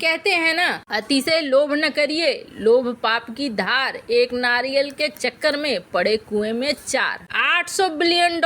कहते हैं ना, अतिशय लोभ न करिए, लोभ पाप की धार, एक नारियल के चक्कर में पड़े कुएं में 4। $800 बिलियन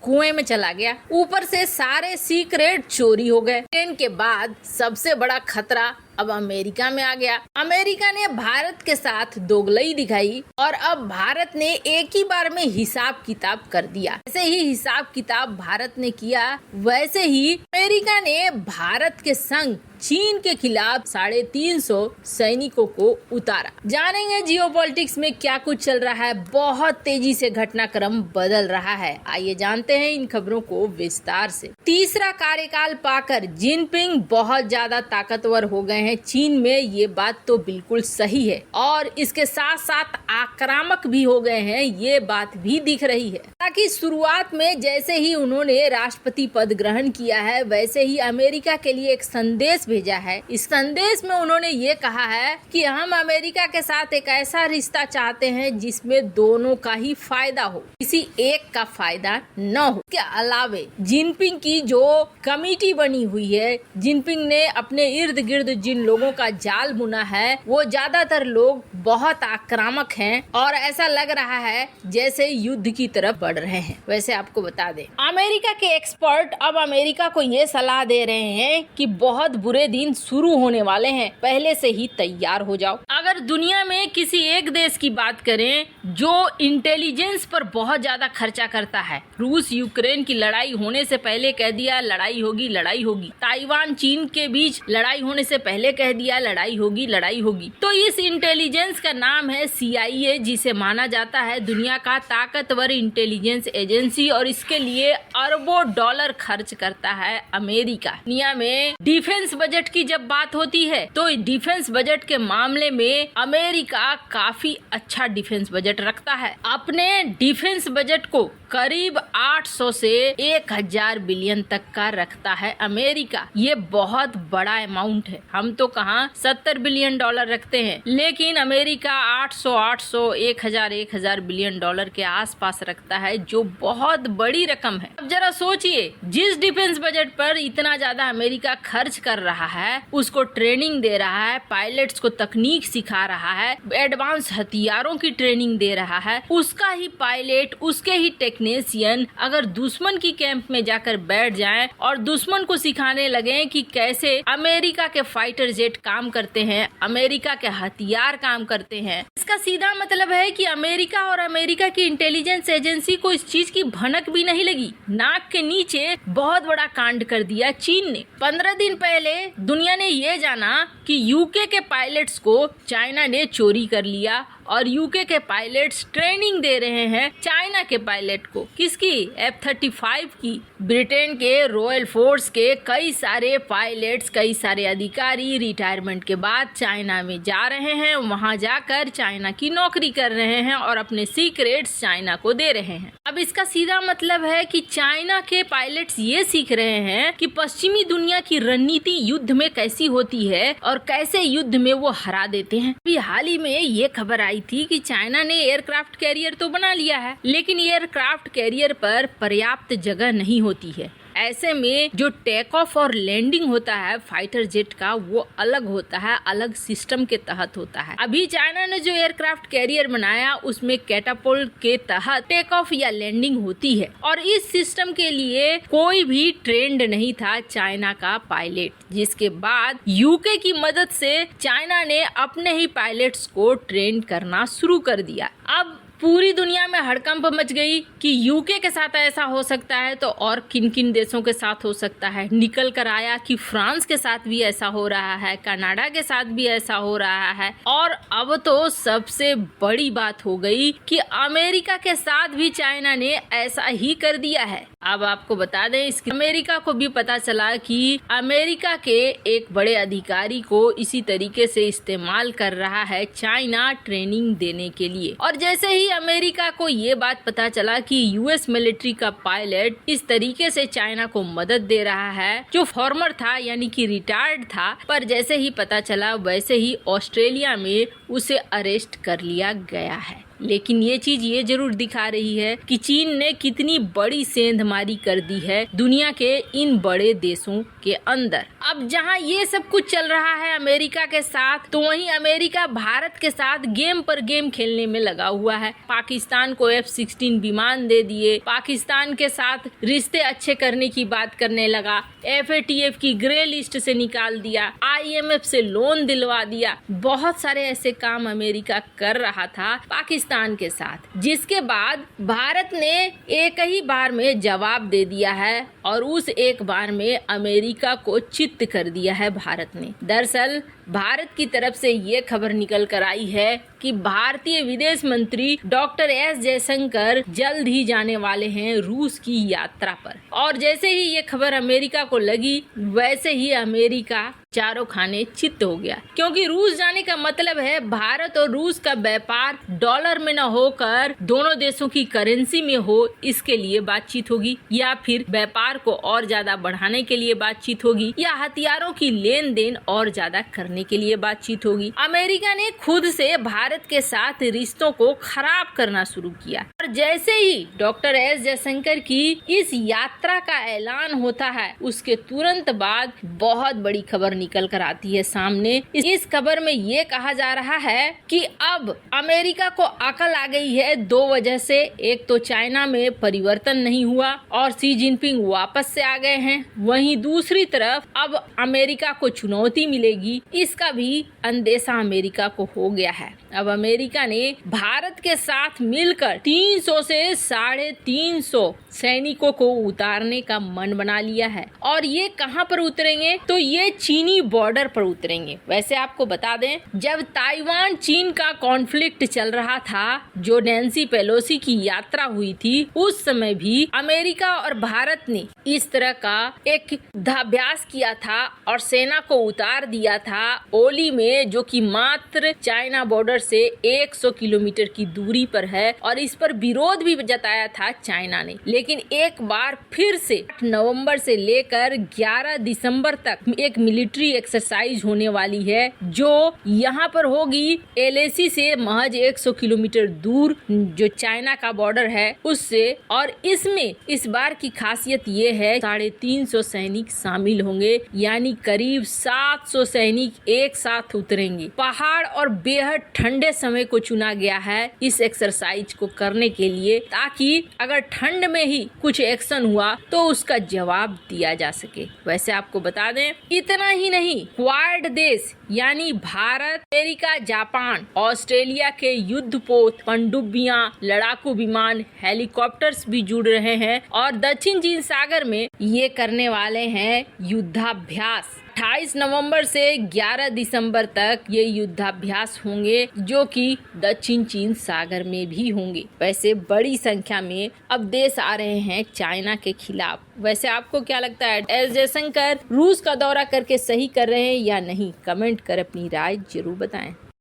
कुएं में चला गया, ऊपर से सारे सीक्रेट चोरी हो गए। के बाद सबसे बड़ा खतरा अब अमेरिका में आ गया। अमेरिका ने भारत के साथ दोगलई दिखाई और अब भारत ने एक ही बार में हिसाब किताब कर दिया। जैसे ही हिसाब किताब भारत ने किया, वैसे ही अमेरिका ने भारत के संग चीन के खिलाफ 350 सैनिकों को उतारा। जानेंगे जियोपॉलिटिक्स में क्या कुछ चल रहा है। बहुत तेजी से घटनाक्रम बदल रहा है। आइए जानते हैं इन खबरों को विस्तार से। तीसरा कार्यकाल पाकर जिनपिंग बहुत ज्यादा ताकतवर हो गए हैं चीन में, ये बात तो बिल्कुल सही है, और इसके साथ साथ आक्रामक भी हो गए हैं, ये बात भी दिख रही है। ताकि शुरुआत में जैसे ही उन्होंने राष्ट्रपति पद ग्रहण किया है, वैसे ही अमेरिका के लिए एक संदेश भेजा है। इस संदेश में उन्होंने ये कहा है कि हम अमेरिका के साथ एक ऐसा रिश्ता चाहते हैं जिसमें दोनों का ही फायदा हो, किसी एक का फायदा न हो। इसके अलावे जिनपिंग की जो कमेटी बनी हुई है, जिनपिंग ने अपने इर्द गिर्द जिन लोगों का जाल बुना है, वो ज्यादातर लोग बहुत आक्रामक हैं और ऐसा लग रहा है जैसे युद्ध की तरफ बढ़ रहे हैं। वैसे आपको बता दें, अमेरिका के एक्सपर्ट अब अमेरिका को ये सलाह दे रहे हैं कि बहुत बुरे दिन शुरू होने वाले हैं, पहले से ही तैयार हो जाओ। अगर दुनिया में किसी एक देश की बात करें जो इंटेलिजेंस पर बहुत ज्यादा खर्चा करता है, रूस यूक्रेन की लड़ाई होने से पहले कह दिया लड़ाई होगी लड़ाई होगी, ताइवान चीन के बीच लड़ाई होने से पहले कह दिया लड़ाई होगी लड़ाई होगी, तो इस इंटेलिजेंस का नाम है CIA, जिसे माना जाता है दुनिया का ताकतवर इंटेलिजेंस एजेंसी, और इसके लिए अरबों डॉलर खर्च करता है अमेरिका। दुनिया में डिफेंस बजट की जब बात होती है तो डिफेंस बजट के मामले में अमेरिका काफी अच्छा डिफेंस बजट रखता है। अपने डिफेंस बजट को करीब 800 से 1000 बिलियन तक का रखता है अमेरिका। ये बहुत बड़ा अमाउंट है। हम तो कहाँ $70 बिलियन रखते हैं, लेकिन अमेरिका 800, 1000 बिलियन डॉलर के आसपास रखता है, जो बहुत बड़ी रकम है। अब जरा सोचिए, जिस डिफेंस बजट पर इतना ज्यादा अमेरिका खर्च कर रहा है, उसको ट्रेनिंग दे रहा है, पायलट्स को तकनीक सिखा रहा है, एडवांस हथियारों की ट्रेनिंग दे रहा है, उसका ही पायलट, उसके ही टेक्नीशियन अगर दुश्मन की कैंप में जाकर बैठ जाएं और दुश्मन को सिखाने लगे कि कैसे अमेरिका के फाइटर जेट काम करते हैं, अमेरिका के हथियार काम करते हैं, इसका सीधा मतलब है कि अमेरिका और अमेरिका की इंटेलिजेंस एजेंसी को इस चीज की भनक भी नहीं लगी। नाक के नीचे बहुत बड़ा कांड कर दिया चीन ने। 15 दिन पहले दुनिया ने ये जाना कि यूके के पायलट्स को चाइना ने चोरी कर लिया और यूके के पायलट्स ट्रेनिंग दे रहे हैं चाइना के पायलट को। किसकी? F-35 की। ब्रिटेन के रॉयल फोर्स के कई सारे पायलट्स, कई सारे अधिकारी रिटायरमेंट के बाद चाइना में जा रहे हैं, वहां जाकर चाइना की नौकरी कर रहे हैं और अपने सीक्रेट्स चाइना को दे रहे हैं। अब इसका सीधा मतलब है कि चाइना के पायलट्स ये सीख रहे हैं कि पश्चिमी दुनिया की रणनीति युद्ध में कैसी होती है और कैसे युद्ध में वो हरा देते हैं। अभी हाल ही में ये खबर आई थी कि चाइना ने एयरक्राफ्ट कैरियर तो बना लिया है, लेकिन एयरक्राफ्ट कैरियर पर पर्याप्त जगह नहीं होती है। ऐसे में जो टेक ऑफ और लैंडिंग होता है फाइटर जेट का, वो अलग होता है, अलग सिस्टम के तहत होता है। अभी चाइना ने जो एयरक्राफ्ट कैरियर बनाया उसमें कैटापल्ट के तहत टेक ऑफ या लैंडिंग होती है, और इस सिस्टम के लिए कोई भी ट्रेंड नहीं था चाइना का पायलट, जिसके बाद यूके की मदद से चाइना ने अपने ही पायलट्स को ट्रेन करना शुरू कर दिया। अब पूरी दुनिया में हड़कंप मच गई कि यूके के साथ ऐसा हो सकता है तो और किन किन देशों के साथ हो सकता है। निकल कर आया कि फ्रांस के साथ भी ऐसा हो रहा है, कनाडा के साथ भी ऐसा हो रहा है, और अब तो सबसे बड़ी बात हो गई कि अमेरिका के साथ भी चाइना ने ऐसा ही कर दिया है। अब आपको बता दें, इसके अमेरिका को भी पता चला कि अमेरिका के एक बड़े अधिकारी को इसी तरीके से इस्तेमाल कर रहा है चाइना ट्रेनिंग देने के लिए। और जैसे ही अमेरिका को ये बात पता चला कि यूएस मिलिट्री का पायलट इस तरीके से चाइना को मदद दे रहा है, जो फॉर्मर था यानी कि रिटायर्ड था, पर जैसे ही पता चला वैसे ही ऑस्ट्रेलिया में उसे अरेस्ट कर लिया गया है। लेकिन ये चीज ये जरूर दिखा रही है कि चीन ने कितनी बड़ी सेंधमारी कर दी है दुनिया के इन बड़े देशों के अंदर। अब जहां ये सब कुछ चल रहा है अमेरिका के साथ, तो वहीं अमेरिका भारत के साथ गेम पर गेम खेलने में लगा हुआ है। पाकिस्तान को F-16 विमान दे दिए, पाकिस्तान के साथ रिश्ते अच्छे करने की बात करने लगा, FATF की ग्रे लिस्ट से निकाल दिया, IMF से लोन दिलवा दिया। बहुत सारे ऐसे काम अमेरिका कर रहा था पाकिस्तान के साथ, जिसके बाद भारत ने एक ही बार में जवाब दे दिया है और उस एक बार में अमेरिका को चित्त कर दिया है भारत ने। दरअसल भारत की तरफ से ये खबर निकल कर आई है कि भारतीय विदेश मंत्री डॉक्टर S जयशंकर जल्द ही जाने वाले हैं रूस की यात्रा पर। और जैसे ही ये खबर अमेरिका को लगी, वैसे ही अमेरिका चारों खाने चित्त हो गया, क्योंकि रूस जाने का मतलब है भारत और रूस का व्यापार डॉलर में न होकर दोनों देशों की करेंसी में हो, इसके लिए बातचीत होगी, या फिर व्यापार को और ज्यादा बढ़ाने के लिए बातचीत होगी, या हथियारों की लेन देन और ज्यादा करने के लिए बातचीत होगी। अमेरिका ने खुद से भारत के साथ रिश्तों को खराब करना शुरू किया और जैसे ही डॉक्टर S जयशंकर की इस यात्रा का ऐलान होता है, उसके तुरंत बाद बहुत बड़ी खबर निकल कर आती है सामने। इस खबर में ये कहा जा रहा है कि अब अमेरिका को अकल आ गई है दो वजह से। एक तो चाइना में परिवर्तन नहीं हुआ और शी जिनपिंग वापस से आ गए हैं, वहीं दूसरी तरफ अब अमेरिका को चुनौती मिलेगी, इसका भी अंदेशा अमेरिका को हो गया है। अब अमेरिका ने भारत के साथ मिलकर 300 से 350 सैनिकों को उतारने का मन बना लिया है। और ये कहां पर उतरेंगे? तो ये चीनी बॉर्डर पर उतरेंगे। वैसे आपको बता दें, जब ताइवान चीन का कॉन्फ्लिक्ट चल रहा था, जो नैन्सी पेलोसी की यात्रा हुई थी, उस समय भी अमेरिका और भारत ने इस तरह का एक युद्धाभ्यास किया था और सेना को उतार दिया था ओली में, जो कि मात्र चाइना बॉर्डर से 100 किलोमीटर की दूरी पर है। और इस पर विरोध भी जताया था चाइना ने। लेकिन एक बार फिर से 8 नवंबर से लेकर 11 दिसंबर तक एक मिलिट्री एक्सरसाइज होने वाली है, जो यहाँ पर होगी LAC से महज 100 किलोमीटर दूर, जो चाइना का बॉर्डर है उससे। और इसमें इस बार की खासियत ये है 350 सैनिक शामिल होंगे, यानी करीब 700 सैनिक एक साथ उतरेंगे। पहाड़ और बेहद ठंडे समय को चुना गया है इस एक्सरसाइज को करने के लिए, ताकि अगर ठंड में ही कुछ एक्शन हुआ तो उसका जवाब दिया जा सके। वैसे आपको बता दें, इतना ही नहीं, क्वाड देश यानी भारत, अमेरिका, जापान, ऑस्ट्रेलिया के युद्धपोत, पनडुब्बियां, लड़ाकू विमान, हेलीकॉप्टर्स भी जुड़ रहे हैं और दक्षिण चीन सागर में ये करने वाले हैं युद्धाभ्यास। 28 नवंबर से 11 दिसंबर तक ये युद्धाभ्यास होंगे, जो कि दक्षिण चीन सागर में भी होंगे। वैसे बड़ी संख्या में अब देश आ रहे हैं चाइना के खिलाफ। वैसे आपको क्या लगता है, एस जयशंकर रूस का दौरा करके सही कर रहे हैं या नहीं? कमेंट कर अपनी राय जरूर बताएं।